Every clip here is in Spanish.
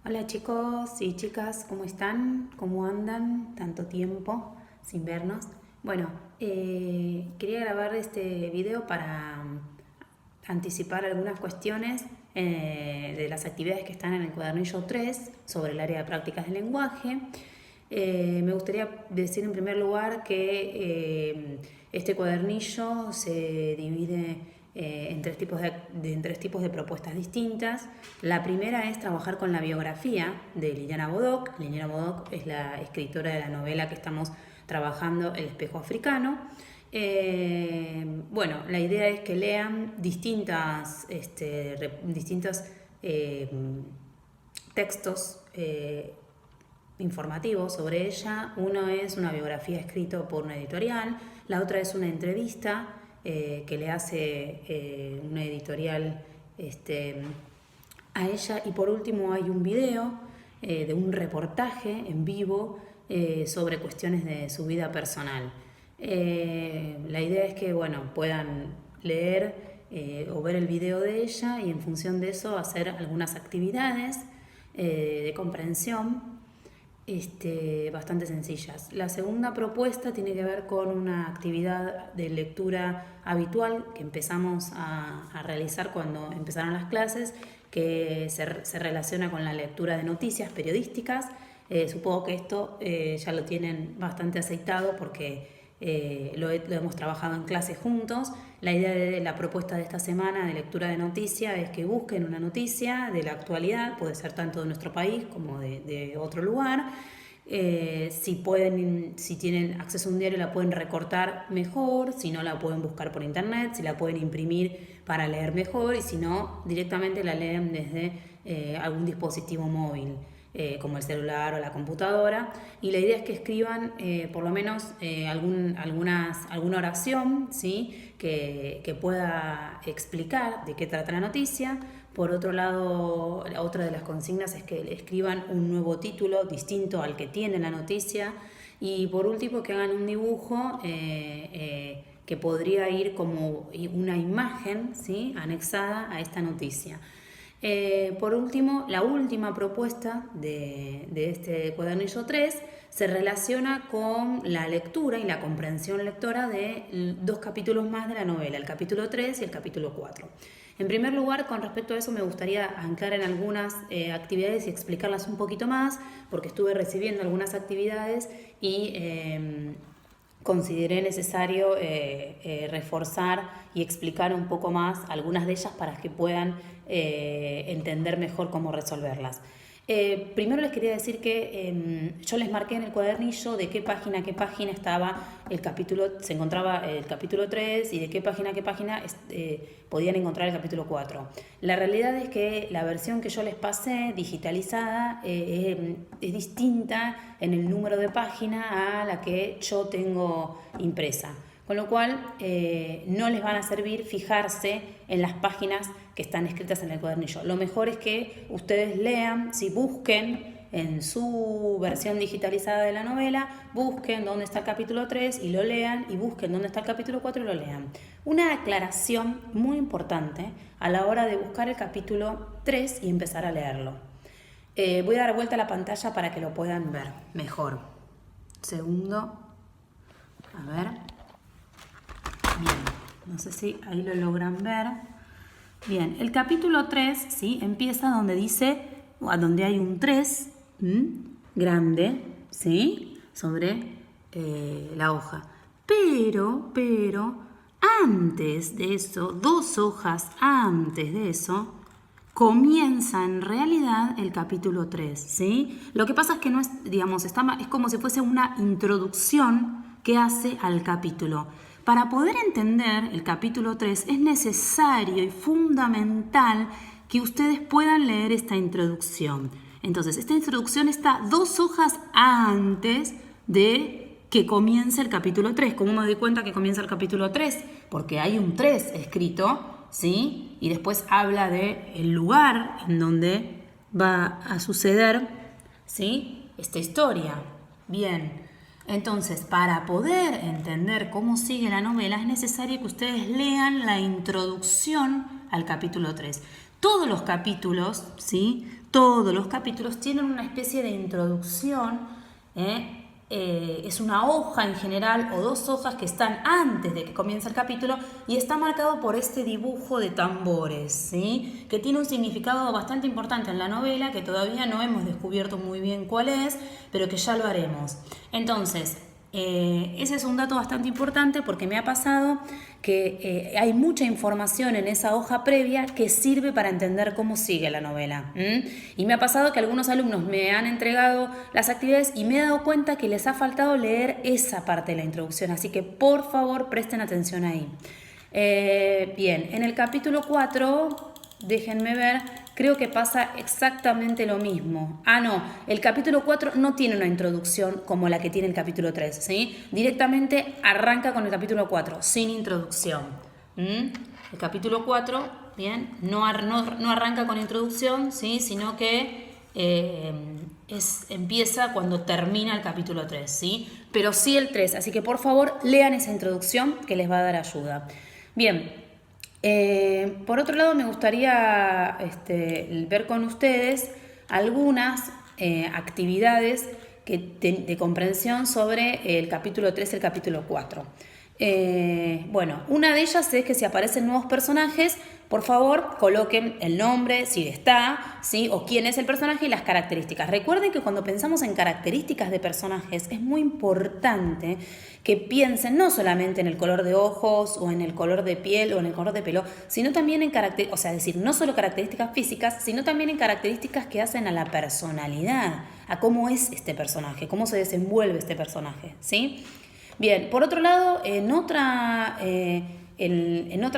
Hola chicos y chicas, ¿cómo están? ¿Cómo andan? Tanto tiempo sin vernos. Bueno, quería grabar este video para anticipar algunas cuestiones de las actividades que están en el cuadernillo 3 sobre el área de prácticas del lenguaje. Me gustaría decir en primer lugar que este cuadernillo se divide en tres tipos de propuestas distintas. La primera es trabajar con la biografía de Liliana Bodoc. Liliana Bodoc es la escritora de la novela que estamos trabajando, El espejo africano. Bueno, la idea es que lean distintos textos informativos sobre ella. Uno es una biografía escrita por una editorial, la otra es una entrevista que le hace una editorial a ella, y por último hay un video de un reportaje en vivo sobre cuestiones de su vida personal. La idea es que puedan leer o ver el video de ella y en función de eso hacer algunas actividades de comprensión bastante sencillas. La segunda propuesta tiene que ver con una actividad de lectura habitual que empezamos a realizar cuando empezaron las clases, que se relaciona con la lectura de noticias periodísticas. Supongo que esto ya lo tienen bastante aceitado porque lo hemos trabajado en clase juntos. La idea de la propuesta de esta semana de lectura de noticia es que busquen una noticia de la actualidad, puede ser tanto de nuestro país como de otro lugar. Si tienen acceso a un diario la pueden recortar mejor, si no la pueden buscar por internet, si la pueden imprimir para leer mejor, y si no, directamente la leen desde algún dispositivo móvil. Como el celular o la computadora, y la idea es que escriban por lo menos alguna oración, ¿sí? que pueda explicar de qué trata la noticia. Por otro lado, otra de las consignas es que escriban un nuevo título distinto al que tiene la noticia, y por último que hagan un dibujo que podría ir como una imagen, ¿sí? anexada a esta noticia. Por último, la última propuesta de este cuadernillo 3 se relaciona con la lectura y la comprensión lectora de dos capítulos más de la novela, el capítulo 3 y el capítulo 4. En primer lugar, con respecto a eso me gustaría anclar en algunas actividades y explicarlas un poquito más, porque estuve recibiendo algunas actividades y consideré necesario reforzar y explicar un poco más algunas de ellas para que puedan entender mejor cómo resolverlas. Primero les quería decir que yo les marqué en el cuadernillo de qué página estaba el capítulo, se encontraba el capítulo 3 y de qué página podían encontrar el capítulo 4. La realidad es que la versión que yo les pasé digitalizada es distinta en el número de página a la que yo tengo impresa. Con lo cual no les van a servir fijarse en las páginas que están escritas en el cuadernillo. Lo mejor es que ustedes lean, si busquen en su versión digitalizada de la novela, busquen dónde está el capítulo 3 y lo lean, y busquen dónde está el capítulo 4 y lo lean. Una aclaración muy importante a la hora de buscar el capítulo 3 y empezar a leerlo. Voy a dar vuelta a la pantalla para que lo puedan ver mejor. Segundo. A ver. Bien, no sé si ahí lo logran ver. Bien, el capítulo 3, ¿sí? Empieza donde donde hay un 3 grande, ¿sí? Sobre la hoja. Pero, antes de eso, 2 hojas antes de eso, comienza en realidad el capítulo 3, ¿sí? Lo que pasa es que no es, es como si fuese una introducción que hace al capítulo. Para poder entender el capítulo 3 es necesario y fundamental que ustedes puedan leer esta introducción. Entonces, esta introducción está 2 hojas antes de que comience el capítulo 3. ¿Cómo me doy cuenta que comienza el capítulo 3? Porque hay un 3 escrito, ¿sí? Y después habla del lugar en donde va a suceder, ¿sí? esta historia. Bien. Entonces, para poder entender cómo sigue la novela, es necesario que ustedes lean la introducción al capítulo 3. Todos los capítulos, ¿sí? todos los capítulos tienen una especie de introducción, es una hoja en general o 2 hojas que están antes de que comience el capítulo y está marcado por este dibujo de tambores, ¿sí? Que tiene un significado bastante importante en la novela que todavía no hemos descubierto muy bien cuál es, pero que ya lo haremos. Entonces, ese es un dato bastante importante porque me ha pasado que hay mucha información en esa hoja previa que sirve para entender cómo sigue la novela. Y me ha pasado que algunos alumnos me han entregado las actividades y me he dado cuenta que les ha faltado leer esa parte de la introducción, así que por favor presten atención ahí. Bien, en el capítulo 4, déjenme ver, creo que pasa exactamente lo mismo. No, el capítulo 4 no tiene una introducción como la que tiene el capítulo 3, ¿sí? Directamente arranca con el capítulo 4, sin introducción. El capítulo 4, bien, no arranca con introducción, ¿sí? Sino que empieza cuando termina el capítulo 3, ¿sí? Pero sí el 3, así que por favor lean esa introducción que les va a dar ayuda. Bien. Por otro lado, me gustaría ver con ustedes algunas actividades de comprensión sobre el capítulo 3 y el capítulo 4. Bueno, una de ellas es que si aparecen nuevos personajes, por favor coloquen el nombre, si está, ¿sí? O quién es el personaje y las características. Recuerden que cuando pensamos en características de personajes es muy importante que piensen no solamente en el color de ojos o en el color de piel o en el color de pelo, sino también en características, o sea, es decir, no solo características físicas, sino también en características que hacen a la personalidad, a cómo es este personaje, cómo se desenvuelve este personaje, ¿sí? Bien, por otro lado, en otra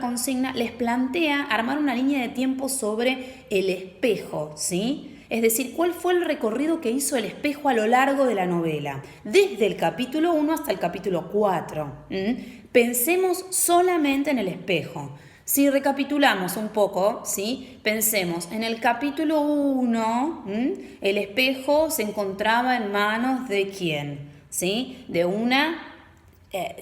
consigna les plantea armar una línea de tiempo sobre el espejo, ¿sí? Es decir, ¿cuál fue el recorrido que hizo el espejo a lo largo de la novela? Desde el capítulo 1 hasta el capítulo 4. Pensemos solamente en el espejo. Si recapitulamos un poco, ¿sí? Pensemos, en el capítulo 1, el espejo se encontraba en manos de ¿quién? ¿Sí? De una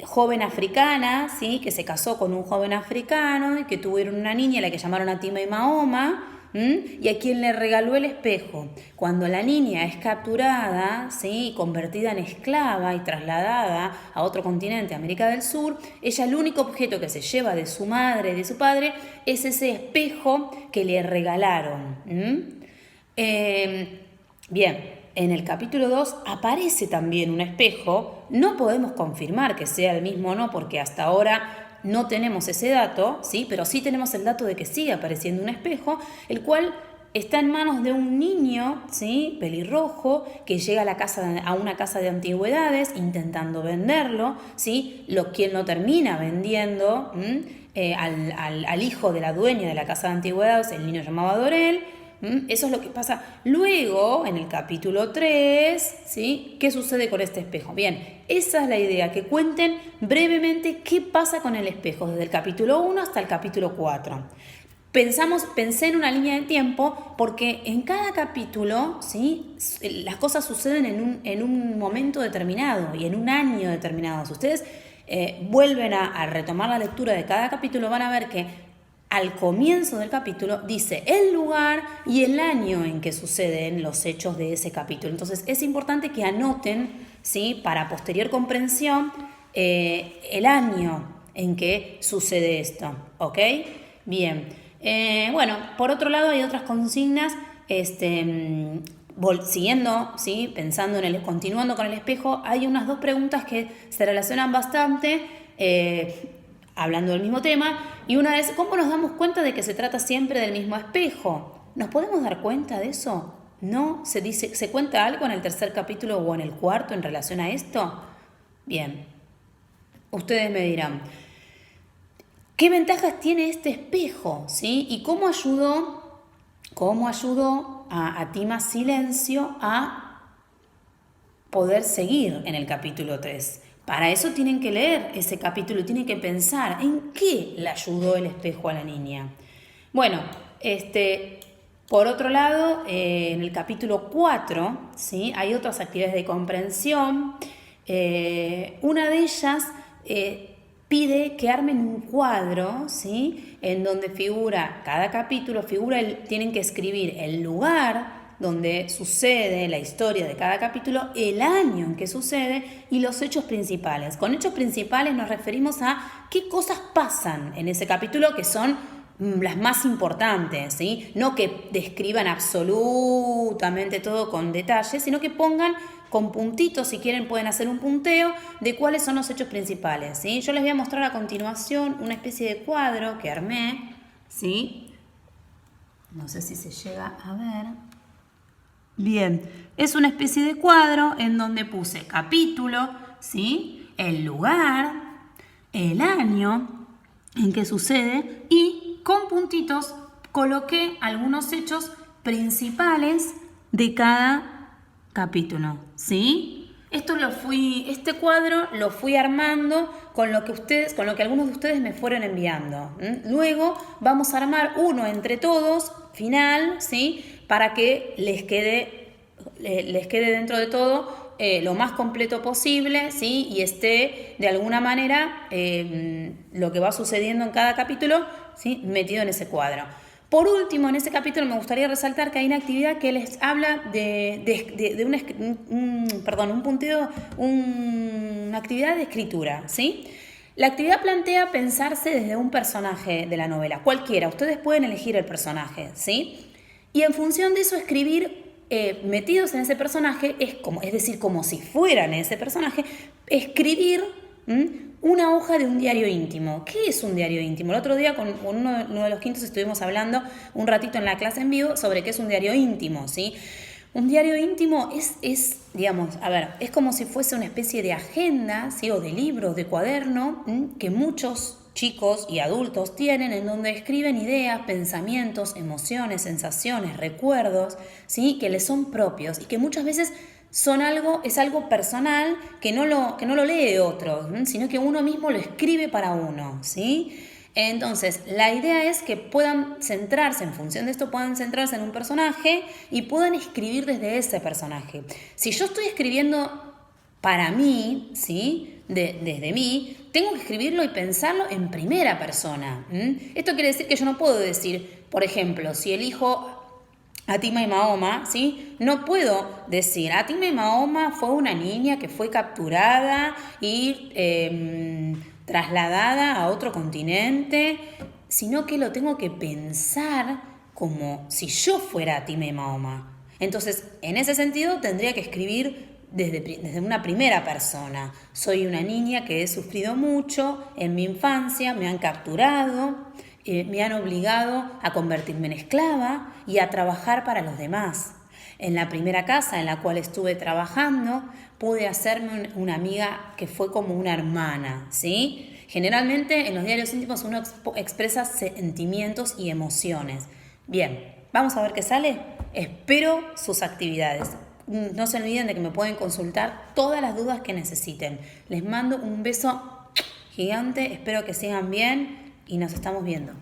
joven africana, ¿sí? Que se casó con un joven africano y que tuvieron una niña a la que llamaron Atima y Mahoma, y a quien le regaló el espejo. Cuando la niña es capturada, ¿sí? Convertida en esclava y trasladada a otro continente, América del Sur, ella el único objeto que se lleva de su madre y de su padre es ese espejo que le regalaron. Bien. En el capítulo 2 aparece también un espejo. No podemos confirmar que sea el mismo o no, porque hasta ahora no tenemos ese dato, ¿sí? Pero sí tenemos el dato de que sigue apareciendo un espejo, el cual está en manos de un niño, ¿sí? Pelirrojo, que llega a una casa de antigüedades intentando venderlo, ¿sí? Quien lo termina vendiendo al hijo de la dueña de la casa de antigüedades, el niño llamaba Dorel. Eso es lo que pasa luego en el capítulo 3, ¿sí? ¿Qué sucede con este espejo? Bien, esa es la idea, que cuenten brevemente qué pasa con el espejo desde el capítulo 1 hasta el capítulo 4. Pensé en una línea de tiempo porque en cada capítulo, ¿sí? Las cosas suceden en un momento determinado y en un año determinado. Si ustedes vuelven a retomar la lectura de cada capítulo, van a ver que al comienzo del capítulo dice el lugar y el año en que suceden los hechos de ese capítulo. Entonces es importante que anoten, ¿sí? Para posterior comprensión el año en que sucede esto, ¿ok? Bien. Bueno, por otro lado hay otras consignas, siguiendo, ¿sí? Continuando con el espejo, hay unas 2 preguntas que se relacionan bastante, hablando del mismo tema, y una es, ¿cómo nos damos cuenta de que se trata siempre del mismo espejo? ¿Nos podemos dar cuenta de eso? ¿No? ¿Se cuenta algo en el 3er capítulo o en el 4 en relación a esto? Bien, ustedes me dirán, ¿qué ventajas tiene este espejo? ¿Sí? ¿Y cómo ayudó a Atima Silencio a poder seguir en el capítulo 3? Para eso tienen que leer ese capítulo y tienen que pensar en qué le ayudó el espejo a la niña. Bueno, por otro lado, en el capítulo 4, ¿sí? Hay otras actividades de comprensión. Una de ellas pide que armen un cuadro, ¿sí? En donde cada capítulo tienen que escribir el lugar donde sucede la historia de cada capítulo, el año en que sucede y los hechos principales. Con hechos principales nos referimos a qué cosas pasan en ese capítulo que son las más importantes, ¿sí? No que describan absolutamente todo con detalle, sino que pongan con puntitos, si quieren pueden hacer un punteo de cuáles son los hechos principales, ¿sí? Yo les voy a mostrar a continuación una especie de cuadro que armé, ¿sí? No sé si se llega a ver. Bien, es una especie de cuadro en donde puse capítulo, ¿sí? El lugar, el año en que sucede y con puntitos coloqué algunos hechos principales de cada capítulo, ¿sí? Este cuadro lo fui armando con lo que algunos de ustedes me fueron enviando. Luego vamos a armar uno entre todos, final, ¿sí? Para que les quede dentro de todo lo más completo posible, ¿sí? Y esté de alguna manera lo que va sucediendo en cada capítulo, ¿sí? Metido en ese cuadro. Por último, en ese capítulo me gustaría resaltar que hay una actividad que les habla de un punteo, una actividad de escritura, ¿sí? La actividad plantea pensarse desde un personaje de la novela, cualquiera, ustedes pueden elegir el personaje, ¿sí? Y en función de eso escribir metidos en ese personaje, es decir, como si fueran ese personaje, escribir una hoja de un diario íntimo. ¿Qué es un diario íntimo? El otro día con uno de los quintos estuvimos hablando un ratito en la clase en vivo sobre qué es un diario íntimo, ¿sí? Un diario íntimo digamos, es como si fuese una especie de agenda, ¿sí? O de libro, de cuaderno, que muchos chicos y adultos tienen, en donde escriben ideas, pensamientos, emociones, sensaciones, recuerdos, ¿sí? Que les son propios y que muchas veces es algo personal que no lo lee otro, sino que uno mismo lo escribe para uno, ¿sí? Entonces, la idea es que puedan centrarse, en función de esto, puedan centrarse en un personaje y puedan escribir desde ese personaje. Si yo estoy escribiendo para mí, ¿sí? Desde mí, tengo que escribirlo y pensarlo en primera persona. Esto quiere decir que yo no puedo decir, por ejemplo, si elijo Atima y Mahoma, ¿sí? No puedo decir, Atima y Mahoma fue una niña que fue capturada y trasladada a otro continente, sino que lo tengo que pensar como si yo fuera Atima y Mahoma. Entonces, en ese sentido, tendría que escribir desde una primera persona. Soy una niña que he sufrido mucho en mi infancia, me han capturado, me han obligado a convertirme en esclava y a trabajar para los demás. En la primera casa en la cual estuve trabajando, pude hacerme una amiga que fue como una hermana, ¿sí? Generalmente en los diarios íntimos uno expresa sentimientos y emociones. Bien, vamos a ver qué sale. Espero sus actividades. No se olviden de que me pueden consultar todas las dudas que necesiten. Les mando un beso gigante, espero que sigan bien y nos estamos viendo.